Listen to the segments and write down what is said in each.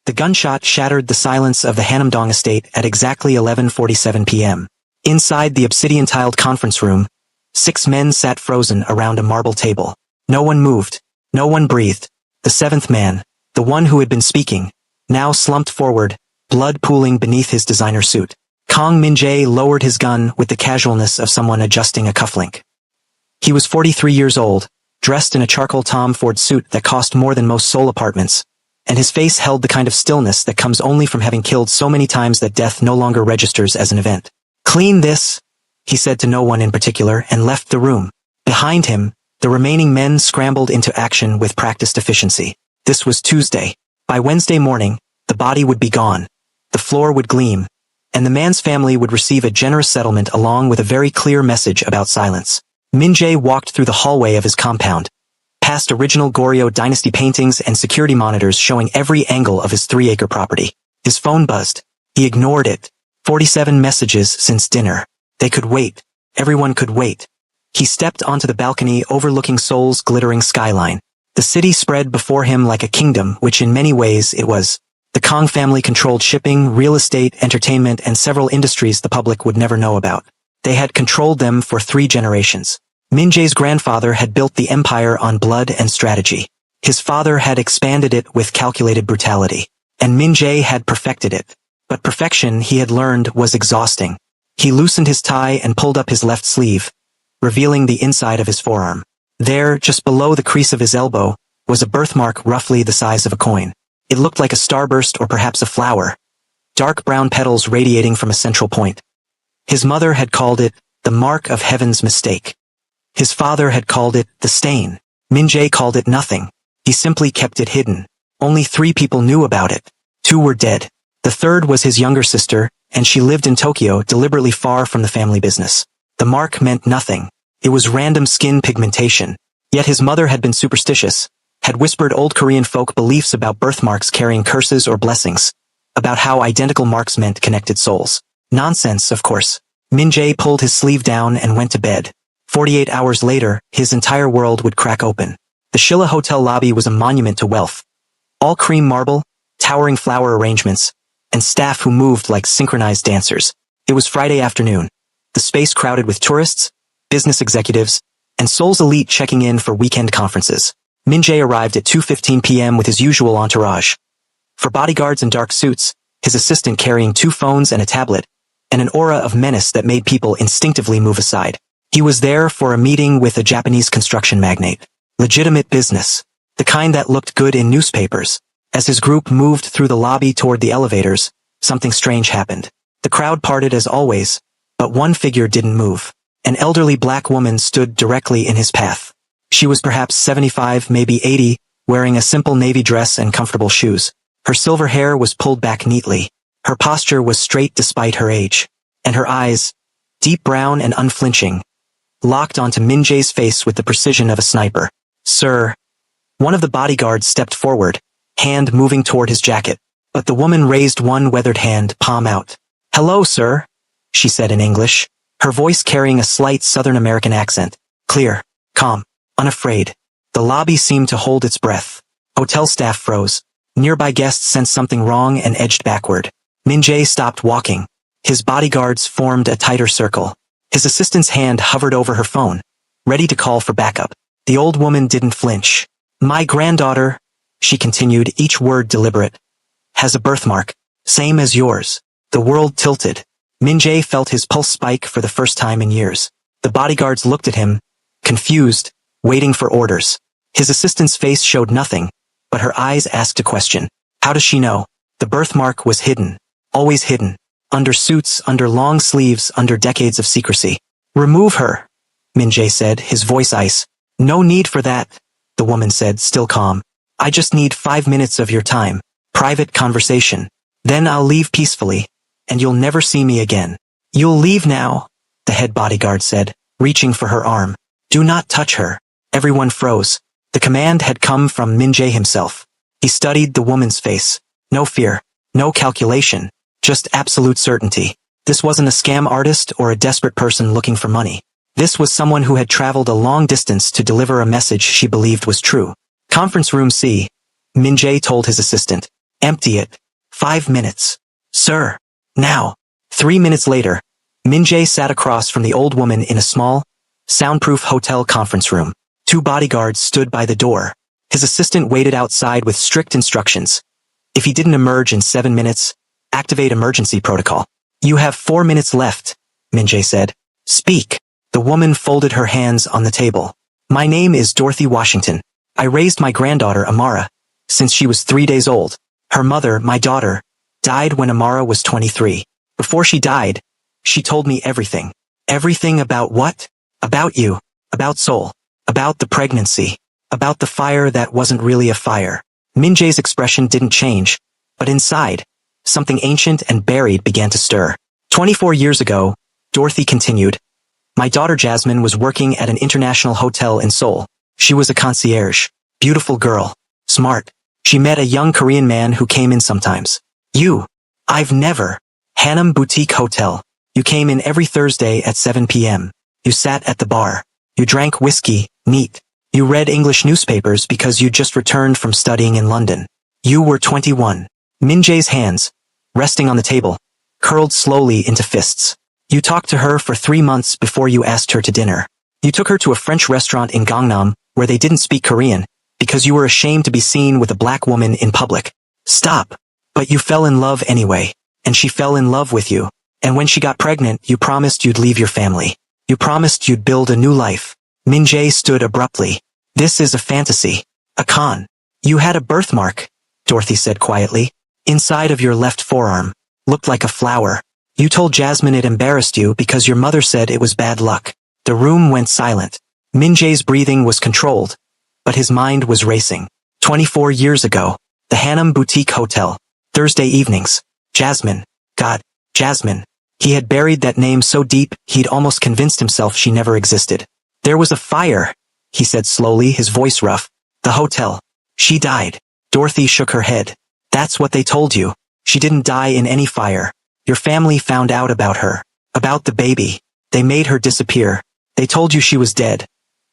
The gunshot shattered the silence of the Hanamdong estate at exactly 11:47 p.m. Inside the obsidian-tiled conference room, 6 men sat frozen around a marble table. No one moved. No one breathed. The 7th man, the one who had been speaking, now slumped forward, blood pooling beneath his designer suit. Kang Min-jae lowered his gun with the casualness of someone adjusting a cufflink. He was 43 years old, dressed in a charcoal Tom Ford suit that cost more than most Seoul apartments, and his face held the kind of stillness that comes only from having killed so many times that death no longer registers as an event. "Clean this," he said to no one in particular, and left the room. Behind him, the remaining men scrambled into action with practiced efficiency. This was Tuesday. By Wednesday morning, the body would be gone, the floor would gleam, and the man's family would receive a generous settlement along with a very clear message about silence. Min-jae walked through the hallway of his compound, past original Goryeo dynasty paintings and security monitors showing every angle of his 3-acre property. His phone buzzed. He ignored it. 47 messages since dinner. They could wait. Everyone could wait. He stepped onto the balcony overlooking Seoul's glittering skyline. The city spread before him like a kingdom, which in many ways it was. The Kang family controlled shipping, real estate, entertainment, and several industries the public would never know about. They had controlled them for 3 generations. Min-jae's grandfather had built the empire on blood and strategy. His father had expanded it with calculated brutality. And Min-jae had perfected it. But perfection, he had learned, was exhausting. He loosened his tie and pulled up his left sleeve, revealing the inside of his forearm. There, just below the crease of his elbow, was a birthmark roughly the size of a coin. It looked like a starburst or perhaps a flower, dark brown petals radiating from a central point. His mother had called it the mark of heaven's mistake. His father had called it the stain. Min-jae called it nothing. He simply kept it hidden. Only 3 people knew about it. 2 were dead. The 3rd was his younger sister, and she lived in Tokyo, deliberately far from the family business. The mark meant nothing. It was random skin pigmentation. Yet his mother had been superstitious, had whispered old Korean folk beliefs about birthmarks carrying curses or blessings, about how identical marks meant connected souls. Nonsense, of course. Min-jae pulled his sleeve down and went to bed. 48 hours later, his entire world would crack open. The Shilla Hotel lobby was a monument to wealth. All cream marble, towering flower arrangements, and staff who moved like synchronized dancers. It was Friday afternoon. The space crowded with tourists, business executives, and Seoul's elite checking in for weekend conferences. Min-jae arrived at 2:15 p.m. with his usual entourage. For bodyguards in dark suits, his assistant carrying 2 phones and a tablet, and an aura of menace that made people instinctively move aside. He was there for a meeting with a Japanese construction magnate. Legitimate business. The kind that looked good in newspapers. As his group moved through the lobby toward the elevators, something strange happened. The crowd parted as always, but one figure didn't move. An elderly black woman stood directly in his path. She was perhaps 75, maybe 80, wearing a simple navy dress and comfortable shoes. Her silver hair was pulled back neatly. Her posture was straight despite her age. And her eyes, deep brown and unflinching, locked onto Min-jae's face with the precision of a sniper. "Sir." One of the bodyguards stepped forward, hand moving toward his jacket. But the woman raised one weathered hand, palm out. "Hello, sir," she said in English, her voice carrying a slight Southern American accent. Clear, calm, unafraid. The lobby seemed to hold its breath. Hotel staff froze. Nearby guests sensed something wrong and edged backward. Min-jae stopped walking. His bodyguards formed a tighter circle. His assistant's hand hovered over her phone, ready to call for backup. The old woman didn't flinch. "My granddaughter," she continued, each word deliberate, "has a birthmark, same as yours." The world tilted. Min-jae felt his pulse spike for the first time in years. The bodyguards looked at him, confused, waiting for orders. His assistant's face showed nothing, but her eyes asked a question. How does she know? The birthmark was hidden. Always hidden. Under suits, under long sleeves, under decades of secrecy. "Remove her," Min-jae said, his voice ice. "No need for that," the woman said, still calm. "I just need 5 minutes of your time. Private conversation. Then I'll leave peacefully, and you'll never see me again." "You'll leave now," the head bodyguard said, reaching for her arm. "Do not touch her." Everyone froze. The command had come from Min-jae himself. He studied the woman's face. No fear, no calculation, just absolute certainty. This wasn't a scam artist or a desperate person looking for money. This was someone who had traveled a long distance to deliver a message she believed was true. "Conference room C," Min-jae told his assistant. Empty it. 5 minutes. Sir. Now. 3 minutes later, Min-jae sat across from the old woman in a small, soundproof hotel conference room. 2 bodyguards stood by the door. His assistant waited outside with strict instructions. If he didn't emerge in 7 minutes, activate emergency protocol. You have 4 minutes left, Min-jae said. Speak. The woman folded her hands on the table. My name is Dorothy Washington. I raised my granddaughter, Amara, since she was 3 days old. Her mother, my daughter, died when Amara was 23. Before she died, she told me everything. Everything about what? About you. About Seoul. About the pregnancy. About the fire that wasn't really a fire. Min-jae's expression didn't change, but inside, something ancient and buried began to stir. 24 years ago, Dorothy continued, my daughter Jasmine was working at an international hotel in Seoul. She was a concierge. Beautiful girl. Smart. She met a young Korean man who came in sometimes. You. I've never. Hanam Boutique Hotel. You came in every Thursday at 7 p.m. You sat at the bar. You drank whiskey, neat. You read English newspapers because you just returned from studying in London. You were 21. Min-jae's hands, resting on the table, curled slowly into fists. You talked to her for 3 months before you asked her to dinner. You took her to a French restaurant in Gangnam where they didn't speak Korean because you were ashamed to be seen with a black woman in public. Stop. But you fell in love anyway, and she fell in love with you. And when she got pregnant, you promised you'd leave your family. You promised you'd build a new life. Min-jae stood abruptly. This is a fantasy. A con. You had a birthmark, Dorothy said quietly. Inside of your left forearm. Looked like a flower. You told Jasmine it embarrassed you because your mother said it was bad luck. The room went silent. Min-jae's breathing was controlled, but his mind was racing. 24 years ago, the Hanam Boutique Hotel. Thursday evenings. Jasmine. God, Jasmine. He had buried that name so deep, he'd almost convinced himself she never existed. There was a fire, he said slowly, his voice rough. The hotel. She died. Dorothy shook her head. That's what they told you. She didn't die in any fire. Your family found out about her. About the baby. They made her disappear. They told you she was dead.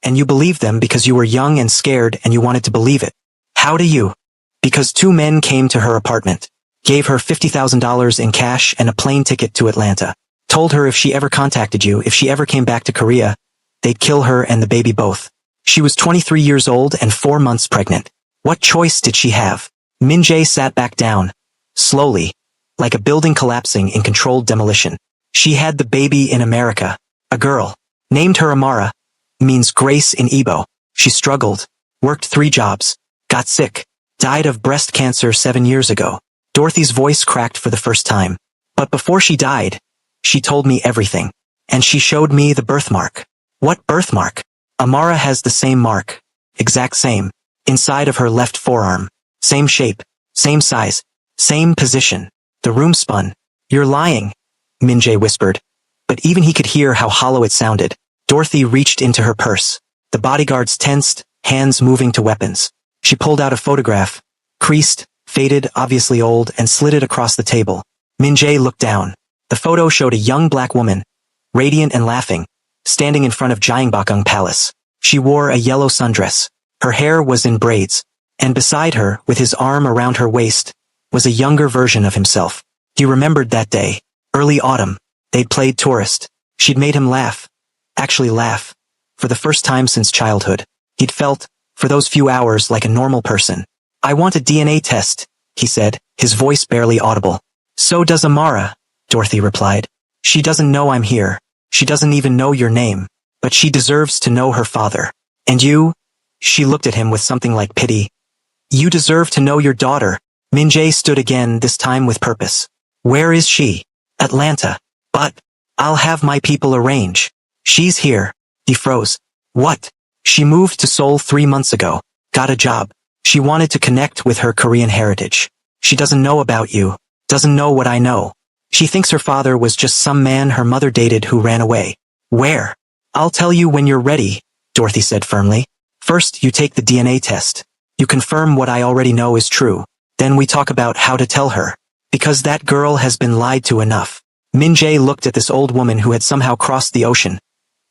And you believed them because you were young and scared and you wanted to believe it. How do you? Because 2 men came to her apartment. Gave her $50,000 in cash and a plane ticket to Atlanta. Told her if she ever contacted you, if she ever came back to Korea, they'd kill her and the baby both. She was 23 years old and 4 months pregnant. What choice did she have? Min-jae sat back down. Slowly. Like a building collapsing in controlled demolition. She had the baby in America. A girl. Named her Amara. Means grace in Igbo. She struggled. Worked 3 jobs. Got sick. Died of breast cancer 7 years ago. Dorothy's voice cracked for the first time. But before she died, she told me everything. And she showed me the birthmark. What birthmark? Amara has the same mark. Exact same. Inside of her left forearm. Same shape. Same size. Same position. The room spun. You're lying, Min-jae whispered. But even he could hear how hollow it sounded. Dorothy reached into her purse. The bodyguards tensed, hands moving to weapons. She pulled out a photograph. Creased, faded, obviously old, and slid it across the table. Min-jae looked down. The photo showed a young black woman, radiant and laughing, standing in front of Gyeongbokgung Palace. She wore a yellow sundress. Her hair was in braids. And beside her, with his arm around her waist, was a younger version of himself. He remembered that day. Early autumn. They'd played tourist. She'd made him laugh. Actually laugh. For the first time since childhood. He'd felt, for those few hours, like a normal person. I want a DNA test, he said, his voice barely audible. So does Amara, Dorothy replied. She doesn't know I'm here. She doesn't even know your name. But she deserves to know her father. And you? She looked at him with something like pity. You deserve to know your daughter. Min-jae stood again, this time with purpose. Where is she? Atlanta. But I'll have my people arrange. She's here. He froze. What? She moved to Seoul 3 months ago. Got a job. She wanted to connect with her Korean heritage. She doesn't know about you. Doesn't know what I know. She thinks her father was just some man her mother dated who ran away. Where? I'll tell you when you're ready, Dorothy said firmly. First, you take the DNA test. You confirm what I already know is true. Then we talk about how to tell her. Because that girl has been lied to enough. Min-jae looked at this old woman who had somehow crossed the ocean,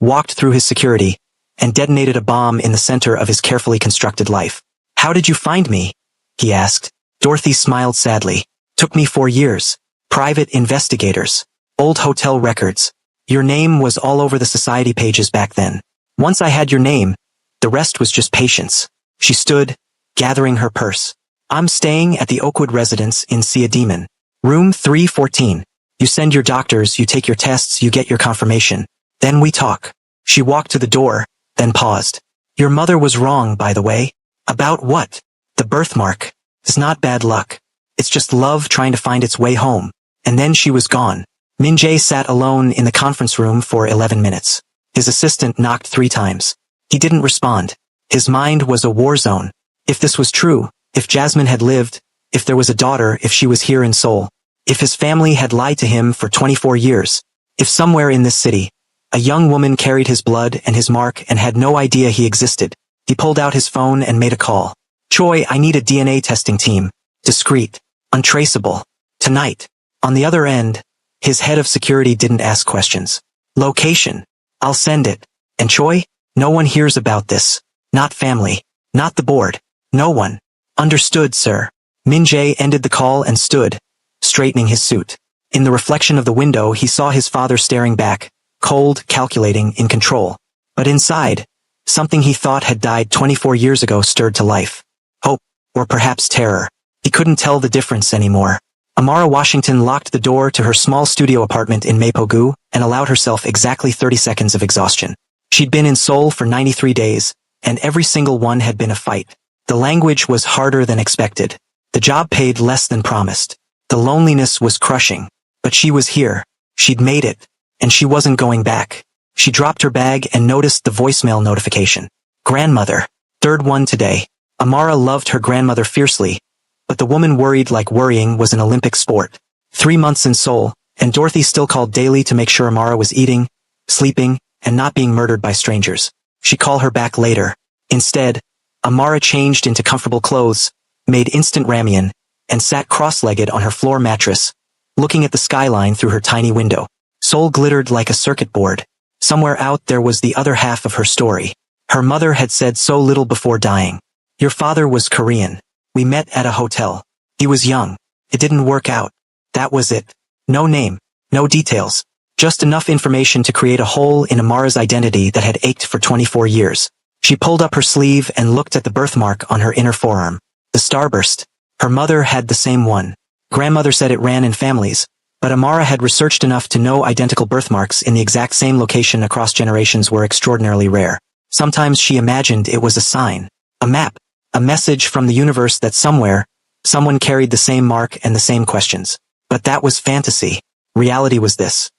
walked through his security, and detonated a bomb in the center of his carefully constructed life. How did you find me? He asked. Dorothy smiled sadly. Took me 4 years. Private investigators. Old hotel records. Your name was all over the society pages back then. Once I had your name, the rest was just patience. She stood, gathering her purse. I'm staying at the Oakwood residence in Sia Demon. Room 314. You send your doctors, you take your tests, you get your confirmation. Then we talk. She walked to the door, then paused. Your mother was wrong, by the way. About what? The birthmark. It's not bad luck. It's just love trying to find its way home. And then she was gone. Min-jae sat alone in the conference room for 11 minutes. His assistant knocked 3 times. He didn't respond. His mind was a war zone. If this was true, if Jasmine had lived, if there was a daughter, if she was here in Seoul, if his family had lied to him for 24 years, if somewhere in this city, a young woman carried his blood and his mark and had no idea he existed, he pulled out his phone and made a call. Choi, I need a DNA testing team. Discreet. Untraceable. Tonight. On the other end, his head of security didn't ask questions. Location. I'll send it. And Choi? No one hears about this. Not family. Not the board. No one. Understood, sir. Min-jae ended the call and stood, straightening his suit. In the reflection of the window, he saw his father staring back, cold, calculating, in control. But inside, something he thought had died 24 years ago stirred to life. Hope, or perhaps terror. He couldn't tell the difference anymore. Amara Washington locked the door to her small studio apartment in Mapogu and allowed herself exactly 30 seconds of exhaustion. She'd been in Seoul for 93 days, and every single one had been a fight. The language was harder than expected. The job paid less than promised. The loneliness was crushing. But she was here. She'd made it. And she wasn't going back. She dropped her bag and noticed the voicemail notification. Grandmother. 3rd one today. Amara loved her grandmother fiercely, but the woman worried like worrying was an Olympic sport. 3 months in Seoul, and Dorothy still called daily to make sure Amara was eating, sleeping, and not being murdered by strangers. She'd call her back later. Instead, Amara changed into comfortable clothes, made instant ramen, and sat cross-legged on her floor mattress, looking at the skyline through her tiny window. Seoul glittered like a circuit board. Somewhere out there was the other half of her story. Her mother had said so little before dying. Your father was Korean. We met at a hotel. He was young. It didn't work out. That was it. No name. No details. Just enough information to create a hole in Amara's identity that had ached for 24 years. She pulled up her sleeve and looked at the birthmark on her inner forearm. The starburst. Her mother had the same one. Grandmother said it ran in families, but Amara had researched enough to know identical birthmarks in the exact same location across generations were extraordinarily rare. Sometimes she imagined it was a sign, a map, a message from the universe that somewhere, someone carried the same mark and the same questions. But that was fantasy. Reality was this.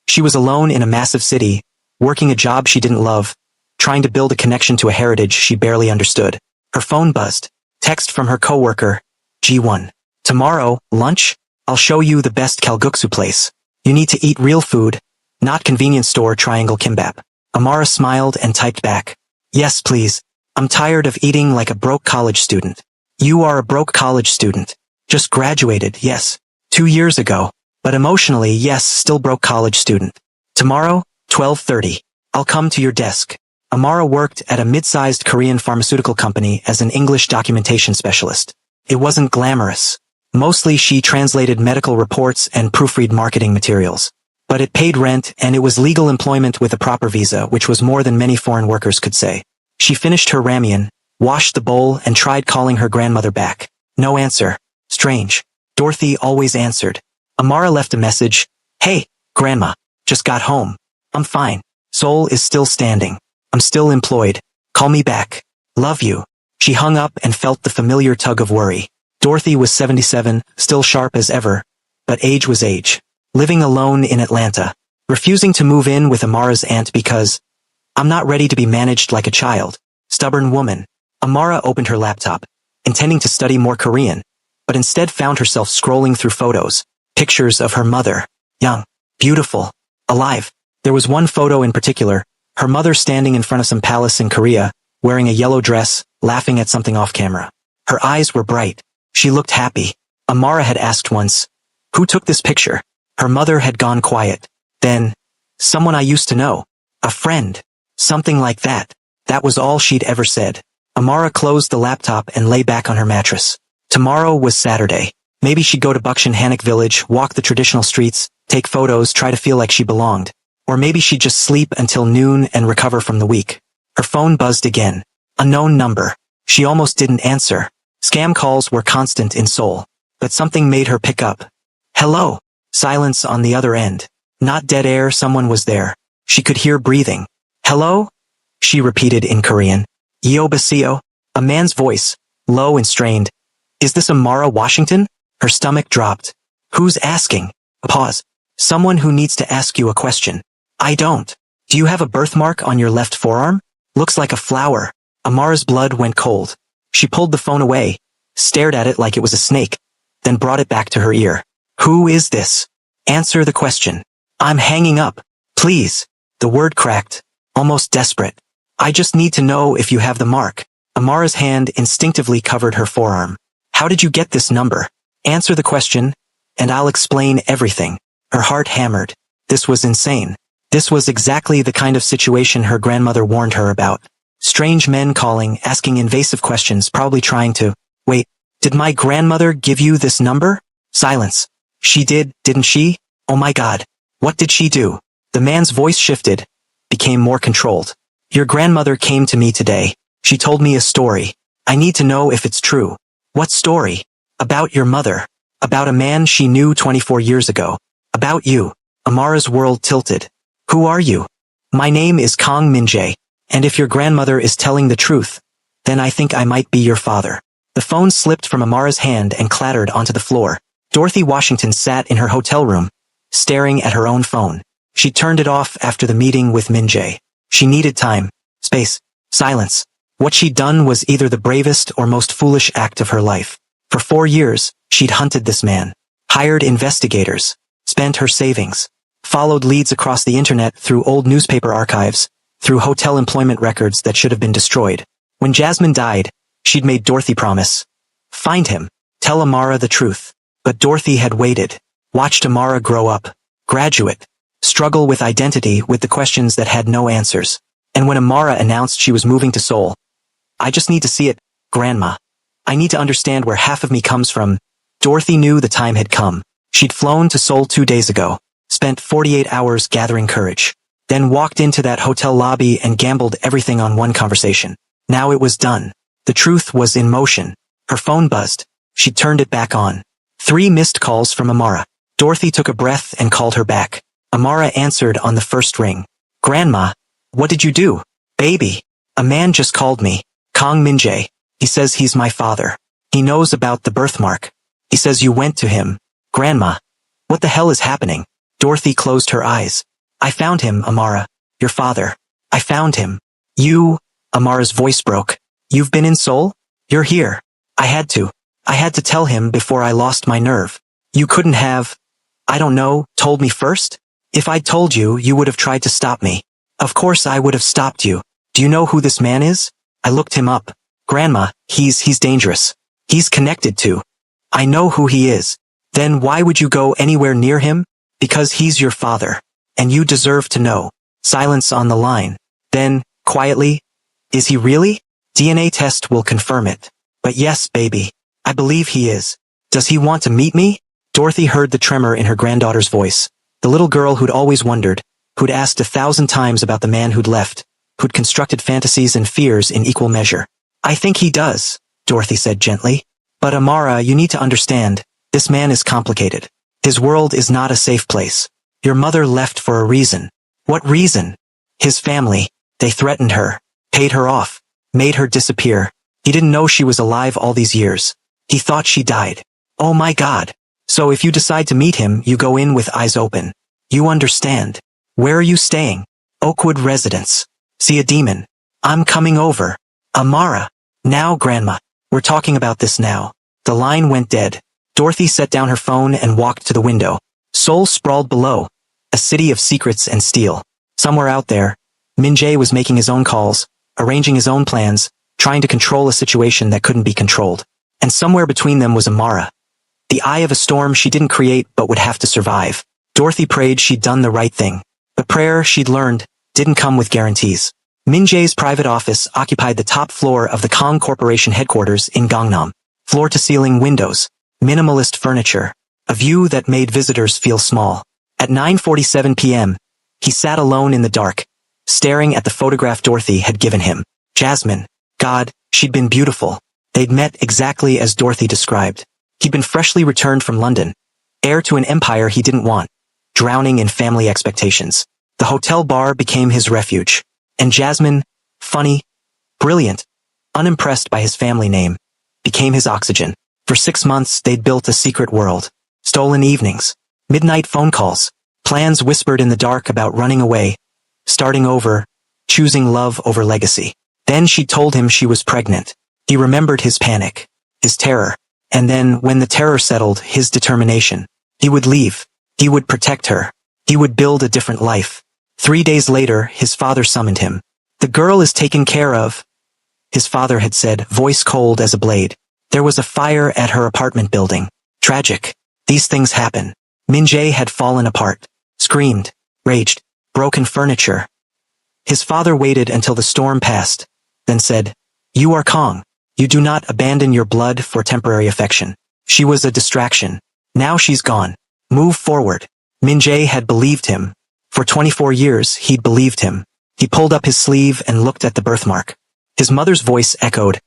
She was alone in a massive city, working a job she didn't love, trying to build a connection to a heritage she barely understood. Her phone buzzed. Text from her coworker, G1. Tomorrow, lunch? I'll show you the best kalguksu place. You need to eat real food, not convenience store triangle kimbap. Amara smiled and typed back. Yes, please. I'm tired of eating like a broke college student. You are a broke college student. Just graduated, yes. 2 years ago. But emotionally, yes, still broke college student. Tomorrow, 12:30. I'll come to your desk. Amara worked at a mid-sized Korean pharmaceutical company as an English documentation specialist. It wasn't glamorous. Mostly she translated medical reports and proofread marketing materials. But it paid rent and it was legal employment with a proper visa, which was more than many foreign workers could say. She finished her ramen, washed the bowl, and tried calling her grandmother back. No answer. Strange. Dorothy always answered. Amara left a message. Hey, Grandma. Just got home. I'm fine. Seoul is still standing. I'm still employed. Call me back. Love you. She hung up and felt the familiar tug of worry. Dorothy was 77, still sharp as ever. But age was age. Living alone in Atlanta. Refusing to move in with Amara's aunt because I'm not ready to be managed like a child. Stubborn woman. Amara opened her laptop, intending to study more Korean, but instead found herself scrolling through photos, pictures of her mother. Young, beautiful, alive. There was one photo in particular, her mother standing in front of some palace in Korea, wearing a yellow dress, laughing at something off camera. Her eyes were bright. She looked happy. Amara had asked once, who took this picture? Her mother had gone quiet. Then, someone I used to know. A friend. Something like that. That was all she'd ever said. Amara closed the laptop and lay back on her mattress. Tomorrow was Saturday. Maybe she'd go to Buckshin Hannock Village, walk the traditional streets, take photos, try to feel like she belonged. Or maybe she'd just sleep until noon and recover from the week. Her phone buzzed again. Unknown number. She almost didn't answer. Scam calls were constant in Seoul. But something made her pick up. Hello. Silence on the other end. Not dead air, someone was there. She could hear breathing. Hello? She repeated in Korean. Yobaseo? A man's voice, low and strained. Is this Amara Washington? Her stomach dropped. Who's asking? A pause. Someone who needs to ask you a question. I don't. Do you have a birthmark on your left forearm? Looks like a flower. Amara's blood went cold. She pulled the phone away, stared at it like it was a snake, then brought it back to her ear. Who is this? Answer the question. I'm hanging up. Please. The word cracked, almost desperate. I just need to know if you have the mark. Amara's hand instinctively covered her forearm. How did you get this number? Answer the question, and I'll explain everything. Her heart hammered. This was insane. This was exactly the kind of situation her grandmother warned her about. Strange men calling, asking invasive questions, probably trying to... Wait, did my grandmother give you this number? Silence. She did, didn't she? Oh my God. What did she do? The man's voice shifted, became more controlled. Your grandmother came to me today. She told me a story. I need to know if it's true. What story? About your mother. About a man she knew 24 years ago. About you. Amara's world tilted. Who are you? My name is Kang Min-jae. And if your grandmother is telling the truth, then I think I might be your father. The phone slipped from Amara's hand and clattered onto the floor. Dorothy Washington sat in her hotel room, staring at her own phone. She turned it off after the meeting with Min-jae. She needed time, space, silence. What she'd done was either the bravest or most foolish act of her life. For 4 years, she'd hunted this man, hired investigators, spent her savings, followed leads across the internet through old newspaper archives, through hotel employment records that should have been destroyed. When Jasmine died, she'd made Dorothy promise. Find him. Tell Amara the truth. But Dorothy had waited, watched Amara grow up, graduate, struggle with identity, with the questions that had no answers. And when Amara announced she was moving to Seoul, I just need to see it, Grandma. I need to understand where half of me comes from. Dorothy knew the time had come. She'd flown to Seoul 2 days ago, spent 48 hours gathering courage, then walked into that hotel lobby and gambled everything on one conversation. Now it was done. The truth was in motion. Her phone buzzed. She turned it back on. 3 missed calls from Amara. Dorothy took a breath and called her back. Amara answered on the first ring. Grandma, what did you do? Baby, a man just called me. Kang Min-jae. He says he's my father. He knows about the birthmark. He says you went to him. Grandma, what the hell is happening? Dorothy closed her eyes. I found him, Amara. Your father. I found him. You... Amara's voice broke. You've been in Seoul? You're here. I had to tell him before I lost my nerve. You couldn't have, I don't know, told me first? If I'd told you, you would have tried to stop me. Of course I would have stopped you. Do you know who this man is? I looked him up. Grandma, he's dangerous. He's connected to. I know who he is. Then why would you go anywhere near him? Because he's your father. And you deserve to know. Silence on the line. Then, quietly, is he really? DNA test will confirm it. But yes, baby. I believe he is. Does he want to meet me? Dorothy heard the tremor in her granddaughter's voice. The little girl who'd always wondered, who'd asked 1,000 times about the man who'd left, who'd constructed fantasies and fears in equal measure. I think he does, Dorothy said gently. But Amara, you need to understand, this man is complicated. His world is not a safe place. Your mother left for a reason. What reason? His family. They threatened her, paid her off, made her disappear. He didn't know she was alive all these years. He thought she died. Oh my God. So if you decide to meet him, you go in with eyes open. You understand. Where are you staying? Oakwood Residence. See a demon. I'm coming over. Amara. Now, Grandma. We're talking about this now. The line went dead. Dorothy set down her phone and walked to the window. Seoul sprawled below. A city of secrets and steel. Somewhere out there, Min-jae was making his own calls, arranging his own plans, trying to control a situation that couldn't be controlled. And somewhere between them was Amara. The eye of a storm she didn't create but would have to survive. Dorothy prayed she'd done the right thing. But prayer, she'd learned, didn't come with guarantees. Min-jae's private office occupied the top floor of the Kang Corporation headquarters in Gangnam. floor-to-ceiling windows, minimalist furniture, a view that made visitors feel small. At 9:47 p.m., he sat alone in the dark, staring at the photograph Dorothy had given him. Jasmine. God, she'd been beautiful. They'd met exactly as Dorothy described. He'd been freshly returned from London, heir to an empire he didn't want, drowning in family expectations. The hotel bar became his refuge. And Jasmine, funny, brilliant, unimpressed by his family name, became his oxygen. For 6 months they'd built a secret world. Stolen evenings, midnight phone calls, plans whispered in the dark about running away, starting over, choosing love over legacy. Then she told him she was pregnant. He remembered his panic, his terror, and then, when the terror settled, his determination. He would leave. He would protect her. He would build a different life. 3 days later, his father summoned him. "The girl is taken care of," his father had said, voice cold as a blade. There was a fire at her apartment building. Tragic. These things happen. Min-jae had fallen apart, screamed, raged, broken furniture. His father waited until the storm passed, then said, "You are Kong. You do not abandon your blood for temporary affection. She was a distraction. Now she's gone. Move forward." Min-jae had believed him. For 24 years, he'd believed him. He pulled up his sleeve and looked at the birthmark. His mother's voice echoed,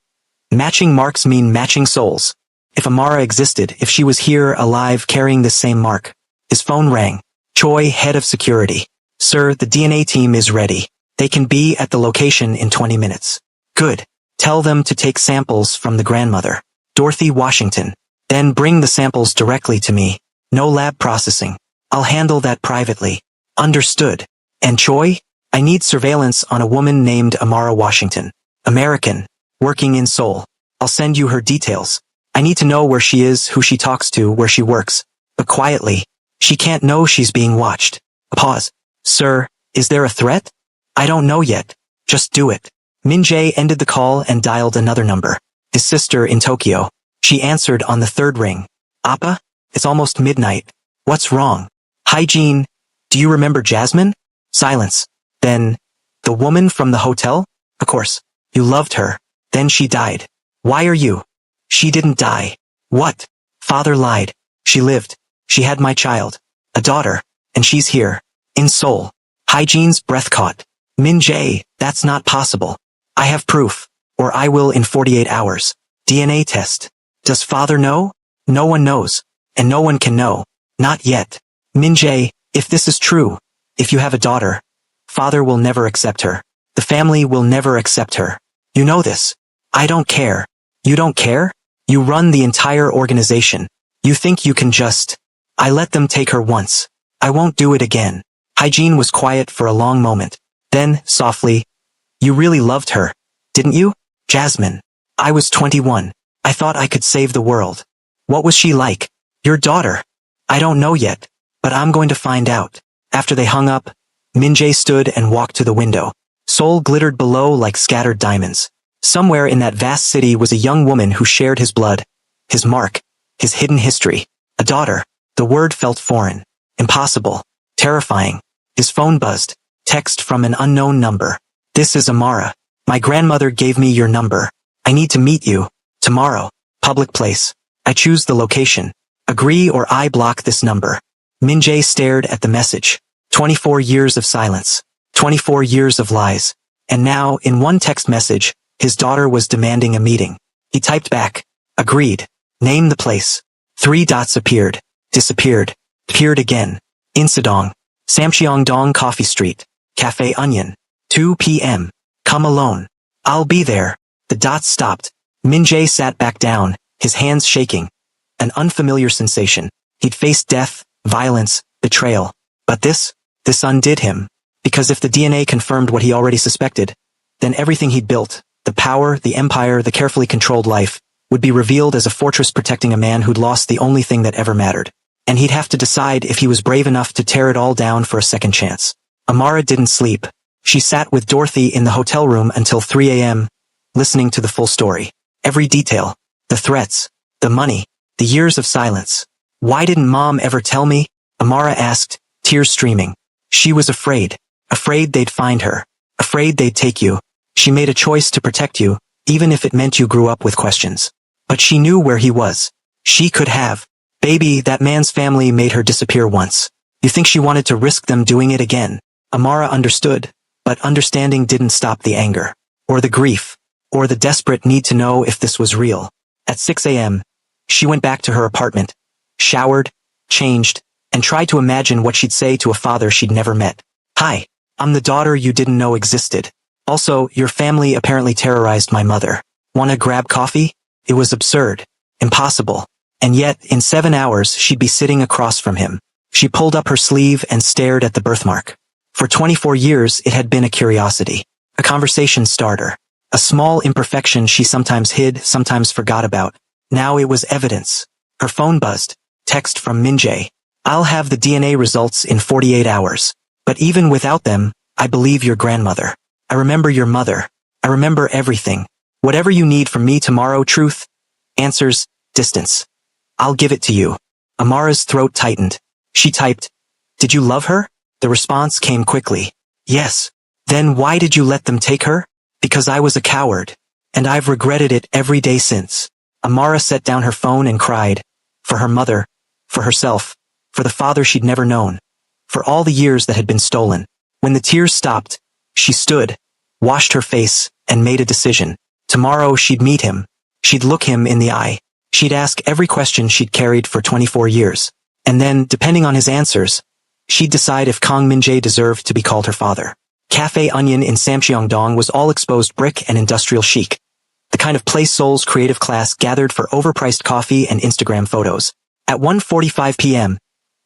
"Matching marks mean matching souls. If Amara existed, if she was here, alive, carrying this same mark." His phone rang. Choi, head of security. "Sir, the DNA team is ready. They can be at the location in 20 minutes. "Good. Tell them to take samples from the grandmother, Dorothy Washington. Then bring the samples directly to me. No lab processing. I'll handle that privately." "Understood." "And Choi? I need surveillance on a woman named Amara Washington. American, working in Seoul. I'll send you her details. I need to know where she is, who she talks to, where she works. But quietly. She can't know she's being watched." A pause. "Sir, is there a threat?" "I don't know yet. Just do it." Min-jae ended the call and dialed another number. His sister in Tokyo. She answered on the third ring. "Appa? It's almost midnight. What's wrong?" "Hygiene. Do you remember Jasmine?" Silence. Then, "The woman from the hotel?" "Of course. You loved her. Then she died. Why are you?" "She didn't die." "What?" "Father lied. She lived. She had my child. A daughter. And she's here. In Seoul." Hygiene's breath caught. "Min-jae, that's not possible. I have proof. Or I will in 48 hours. DNA test." "Does father know?" "No one knows. And no one can know. Not yet." "Min-jae, if this is true, if you have a daughter, father will never accept her. The family will never accept her. You know this." "I don't care." "You don't care? You run the entire organization. You think you can just—" "I let them take her once. I won't do it again." Hygiene was quiet for a long moment. Then, softly, "You really loved her, didn't you?" "Jasmine. I was 21. I thought I could save the world." "What was she like?" "Your daughter." "I don't know yet, but I'm going to find out." After they hung up, Min-jae stood and walked to the window. Seoul glittered below like scattered diamonds. Somewhere in that vast city was a young woman who shared his blood, his mark, his hidden history. A daughter. The word felt foreign, impossible, terrifying. His phone buzzed. Text from an unknown number. "This is Amara. My grandmother gave me your number. I need to meet you. Tomorrow. Public place. I choose the location. Agree or I block this number." Min-jae stared at the message. 24 years of silence. 24 years of lies. And now, in one text message, his daughter was demanding a meeting. He typed back. "Agreed. Name the place." 3 dots appeared. Disappeared. Appeared again. Insadong. Samcheongdong Coffee Street. Cafe Onion. 2 p.m. Come alone. "I'll be there." The dots stopped. Min-jae sat back down, his hands shaking. An unfamiliar sensation. He'd faced death, violence, betrayal. But this undid him. Because if the DNA confirmed what he already suspected, then everything he'd built, the power, the empire, the carefully controlled life, would be revealed as a fortress protecting a man who'd lost the only thing that ever mattered. And he'd have to decide if he was brave enough to tear it all down for a second chance. Amara didn't sleep. She sat with Dorothy in the hotel room until 3 a.m., listening to the full story. Every detail. The threats. The money. The years of silence. "Why didn't Mom ever tell me?" Amara asked, tears streaming. She was afraid. Afraid they'd find her. Afraid they'd take you. She made a choice to protect you, even if it meant you grew up with questions. But she knew where he was. She could have. Baby, that man's family made her disappear once. You think she wanted to risk them doing it again? Amara understood, but understanding didn't stop the anger, or the grief, or the desperate need to know if this was real. At 6 a.m., she went back to her apartment, showered, changed, and tried to imagine what she'd say to a father she'd never met. Hi, I'm the daughter you didn't know existed. Also, your family apparently terrorized my mother. Wanna grab coffee? It was absurd, impossible. And yet, in 7 hours, she'd be sitting across from him. She pulled up her sleeve and stared at the birthmark. For 24 years, it had been a curiosity, a conversation starter, a small imperfection she sometimes hid, sometimes forgot about. Now it was evidence. Her phone buzzed. Text from Minjae. I'll have the DNA results in 48 hours. But even without them, I believe your grandmother. I remember your mother. I remember everything. Whatever you need from me tomorrow, truth. Answers, distance. I'll give it to you. Amara's throat tightened. She typed, Did you love her? The response came quickly. Yes. Then why did you let them take her? Because I was a coward. And I've regretted it every day since. Amara set down her phone and cried. For her mother. For herself. For the father she'd never known. For all the years that had been stolen. When the tears stopped, she stood, washed her face, and made a decision. Tomorrow she'd meet him. She'd look him in the eye. She'd ask every question she'd carried for 24 years. And then, depending on his answers, she'd decide if Kang Minjae deserved to be called her father. Cafe Onion in Samcheongdong was all exposed brick and industrial chic. The kind of place Seoul's creative class gathered for overpriced coffee and Instagram photos. At 1:45 p.m.,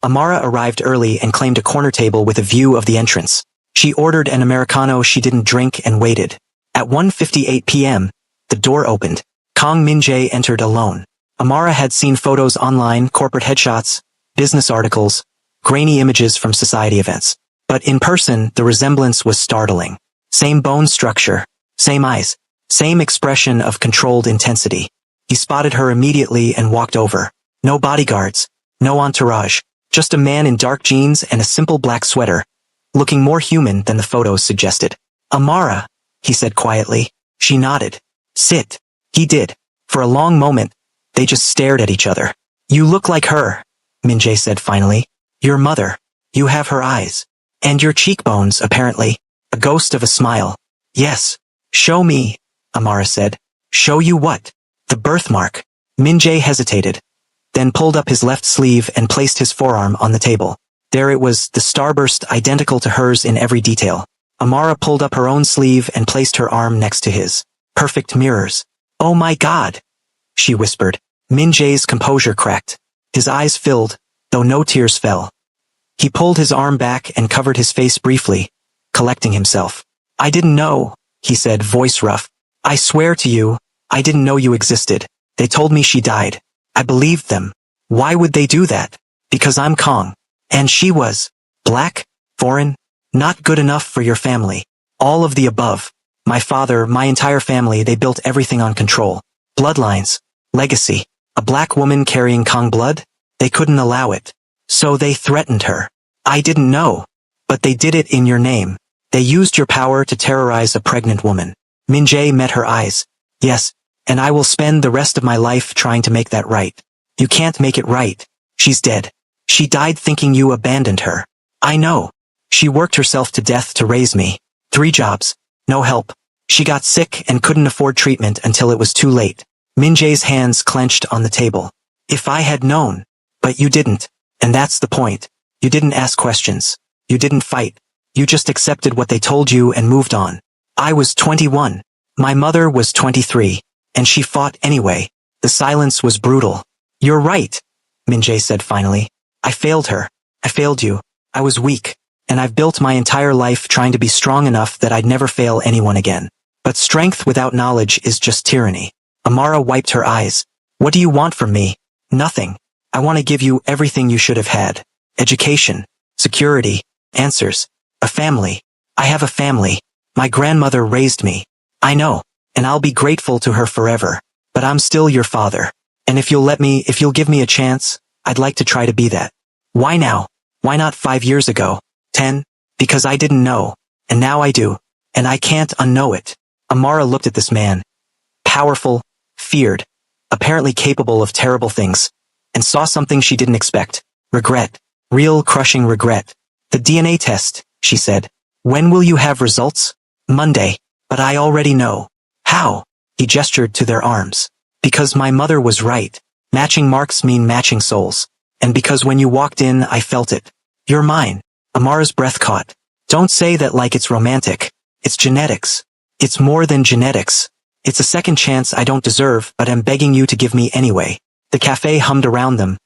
Amara arrived early and claimed a corner table with a view of the entrance. She ordered an Americano she didn't drink and waited. At 1:58 p.m., the door opened. Kang Minjae entered alone. Amara had seen photos online, corporate headshots, business articles, grainy images from society events. But in person, the resemblance was startling. Same bone structure, same eyes, same expression of controlled intensity. He spotted her immediately and walked over. No bodyguards, no entourage, just a man in dark jeans and a simple black sweater, looking more human than the photos suggested. Amara, he said quietly. She nodded. Sit. He did. For a long moment, they just stared at each other. You look like her, Minjae said finally. Your mother. You have her eyes. And your cheekbones, apparently. A ghost of a smile. Yes. Show me, Amara said. Show you what? The birthmark. Minjae hesitated, then pulled up his left sleeve and placed his forearm on the table. There it was, the starburst identical to hers in every detail. Amara pulled up her own sleeve and placed her arm next to his. Perfect mirrors. Oh my God, she whispered. Minjae's composure cracked. His eyes filled, though no tears fell. He pulled his arm back and covered his face briefly, collecting himself. I didn't know, he said, voice rough. I swear to you, I didn't know you existed. They told me she died. I believed them. Why would they do that? Because I'm Kang. And she was black, foreign, not good enough for your family. All of the above. My father, my entire family, they built everything on control. Bloodlines. Legacy. A black woman carrying Kang blood? They couldn't allow it. So they threatened her. I didn't know. But they did it in your name. They used your power to terrorize a pregnant woman. Minjae met her eyes. Yes, and I will spend the rest of my life trying to make that right. You can't make it right. She's dead. She died thinking you abandoned her. I know. She worked herself to death to raise me. 3 jobs. No help. She got sick and couldn't afford treatment until it was too late. Minjae's hands clenched on the table. If I had known. But you didn't. And that's the point. You didn't ask questions. You didn't fight. You just accepted what they told you and moved on. I was 21. My mother was 23. And she fought anyway. The silence was brutal. You're right, Minjae said finally. I failed her. I failed you. I was weak. And I've built my entire life trying to be strong enough that I'd never fail anyone again. But strength without knowledge is just tyranny. Amara wiped her eyes. What do you want from me? Nothing. I want to give you everything you should have had. Education. Security. Answers. A family. I have a family. My grandmother raised me. I know. And I'll be grateful to her forever. But I'm still your father. And if you'll give me a chance, I'd like to try to be that. Why now? Why not 5 years ago? 10? Because I didn't know. And now I do. And I can't unknow it. Amara looked at this man. Powerful, feared, apparently capable of terrible things, and saw something she didn't expect. Regret. Real crushing regret. The DNA test, she said. When will you have results? Monday. But I already know. How? He gestured to their arms. Because my mother was right. Matching marks mean matching souls. And because when you walked in, I felt it. You're mine. Amara's breath caught. Don't say that like it's romantic. It's genetics. It's more than genetics. It's a second chance I don't deserve, but I'm begging you to give me anyway. The cafe hummed around them.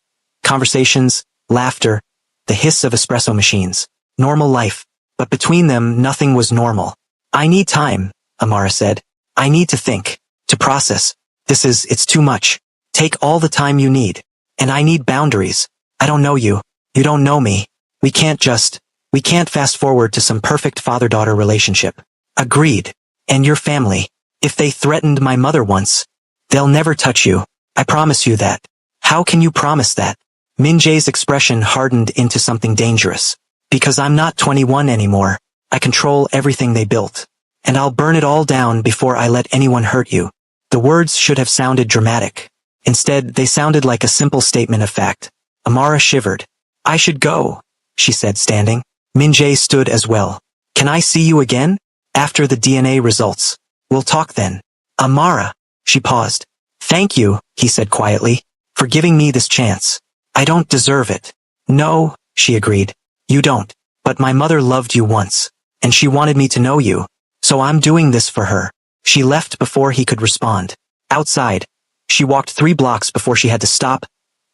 Conversations, laughter, the hiss of espresso machines. Normal life. But between them, nothing was normal. I need time, Amara said. I need to think, to process. It's too much. Take all the time you need. And I need boundaries. I don't know you. You don't know me. We can't fast forward to some perfect father-daughter relationship. Agreed. And your family. If they threatened my mother once, they'll never touch you. I promise you that. How can you promise that? Min-jae's expression hardened into something dangerous. Because I'm not 21 anymore. I control everything they built. And I'll burn it all down before I let anyone hurt you. The words should have sounded dramatic. Instead, they sounded like a simple statement of fact. Amara shivered. I should go, she said, standing. Min-jae stood as well. Can I see you again? After the DNA results. We'll talk then. Amara. She paused. Thank you, he said quietly, for giving me this chance. I don't deserve it. No, she agreed. You don't. But my mother loved you once. And she wanted me to know you. So I'm doing this for her. She left before he could respond. Outside. She walked 3 blocks before she had to stop,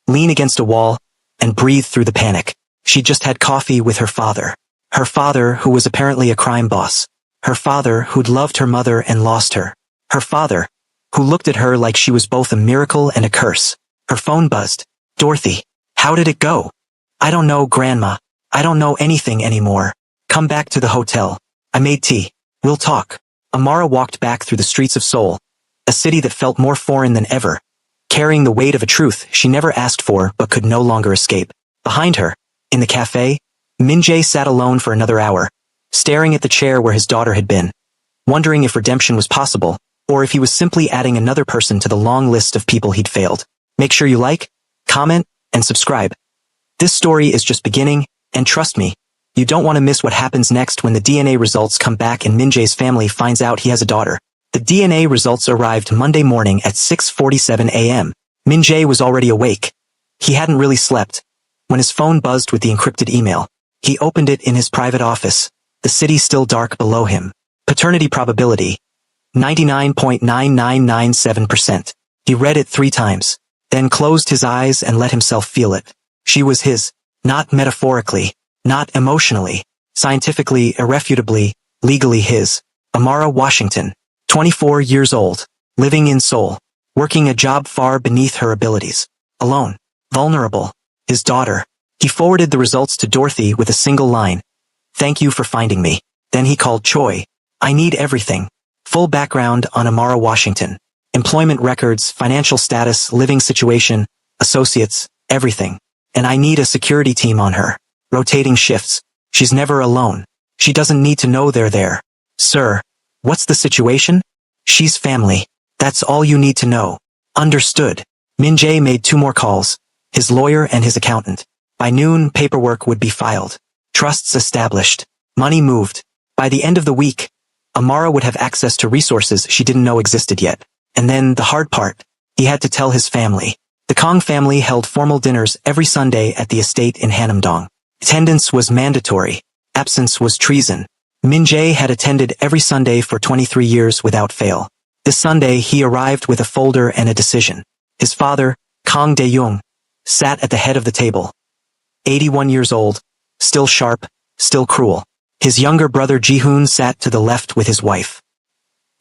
lean against a wall, and breathe through the panic. She just had coffee with her father. Her father, who was apparently a crime boss. Her father, who'd loved her mother and lost her. Her father, who looked at her like she was both a miracle and a curse. Her phone buzzed. Dorothy. How did it go? I don't know, Grandma. I don't know anything anymore. Come back to the hotel. I made tea. We'll talk. Amara walked back through the streets of Seoul, a city that felt more foreign than ever, carrying the weight of a truth she never asked for but could no longer escape. Behind her, in the cafe, Min-jae sat alone for another hour, staring at the chair where his daughter had been, wondering if redemption was possible, or if he was simply adding another person to the long list of people he'd failed. Make sure you like, comment, and subscribe. This story is just beginning, and trust me, you don't want to miss what happens next when the DNA results come back and Min-jae's family finds out he has a daughter. The DNA results arrived Monday morning at 6:47 a.m. Min-jae was already awake. He hadn't really slept. When his phone buzzed with the encrypted email, he opened it in his private office, the city still dark below him. Paternity probability, 99.9997%. He read it 3 times, then closed his eyes and let himself feel it. She was his, not metaphorically, not emotionally, scientifically, irrefutably, legally his. Amara Washington, 24 years old, living in Seoul, working a job far beneath her abilities, alone, vulnerable, his daughter. He forwarded the results to Dorothy with a single line. Thank you for finding me. Then he called Choi. I need everything. Full background on Amara Washington. Employment records, financial status, living situation, associates, everything. And I need a security team on her. Rotating shifts. She's never alone. She doesn't need to know they're there. Sir, what's the situation? She's family. That's all you need to know. Understood. Min-jae made 2 more calls. His lawyer and his accountant. By noon, paperwork would be filed. Trusts established. Money moved. By the end of the week, Amara would have access to resources she didn't know existed yet. And then, the hard part. He had to tell his family. The Kong family held formal dinners every Sunday at the estate in Hanamdong. Attendance was mandatory. Absence was treason. Min-jae had attended every Sunday for 23 years without fail. This Sunday, he arrived with a folder and a decision. His father, Kang Dae-young, sat at the head of the table. 81 years old, still sharp, still cruel. His younger brother Ji-hoon sat to the left with his wife.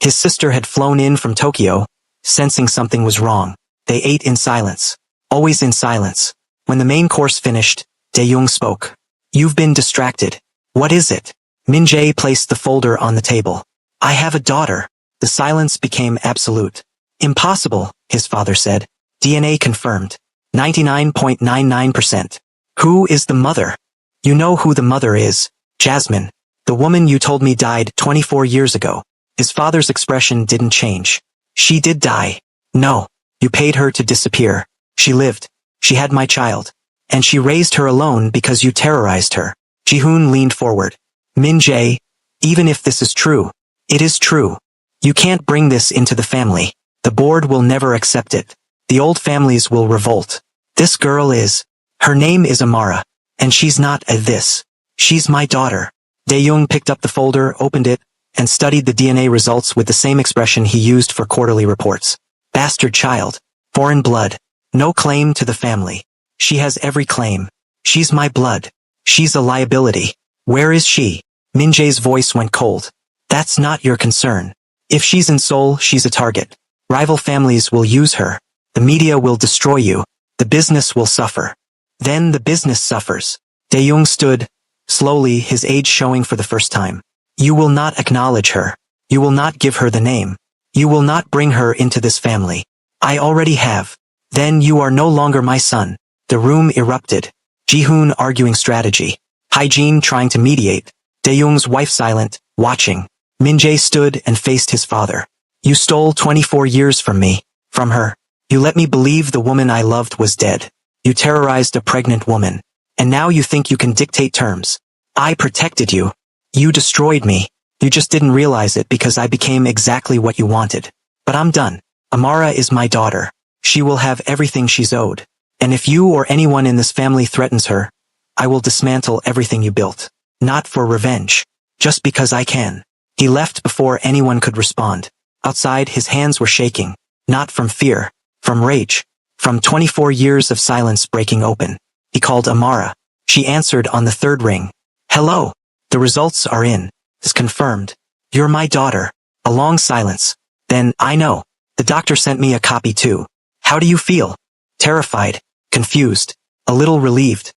His sister had flown in from Tokyo, sensing something was wrong. They ate in silence. Always in silence. When the main course finished, Dae-young spoke. You've been distracted. What is it? Min-jae placed the folder on the table. I have a daughter. The silence became absolute. Impossible, his father said. DNA confirmed. 99.99%. Who is the mother? You know who the mother is. Jasmine. The woman you told me died 24 years ago. His father's expression didn't change. She did die. No. You paid her to disappear. She lived. She had my child. And she raised her alone because you terrorized her. Ji-hoon leaned forward. Min-jae, even if this is true, it is true. You can't bring this into the family. The board will never accept it. The old families will revolt. This girl is. Her name is Amara. And she's not a this. She's my daughter. Dae-young picked up the folder, opened it, and studied the DNA results with the same expression he used for quarterly reports. Bastard child. Foreign blood. No claim to the family. She has every claim. She's my blood. She's a liability. Where is she? Min-jae's voice went cold. That's not your concern. If she's in Seoul, she's a target. Rival families will use her. The media will destroy you. The business will suffer. Then the business suffers. Dae-young stood, slowly, his age showing for the first time. You will not acknowledge her. You will not give her the name. You will not bring her into this family. I already have. Then you are no longer my son. The room erupted. Ji-hoon arguing strategy. Hyejin trying to mediate. Dae-young's wife silent, watching. Min-jae stood and faced his father. You stole 24 years from me. From her. You let me believe the woman I loved was dead. You terrorized a pregnant woman. And now you think you can dictate terms. I protected you. You destroyed me. You just didn't realize it because I became exactly what you wanted. But I'm done. Amara is my daughter. She will have everything she's owed. And if you or anyone in this family threatens her, I will dismantle everything you built. Not for revenge. Just because I can. He left before anyone could respond. Outside, his hands were shaking. Not from fear. From rage. From 24 years of silence breaking open. He called Amara. She answered on the third ring. Hello. The results are in. It's confirmed. You're my daughter. A long silence. Then, I know. The doctor sent me a copy too. How do you feel? Terrified. Confused. A little relieved.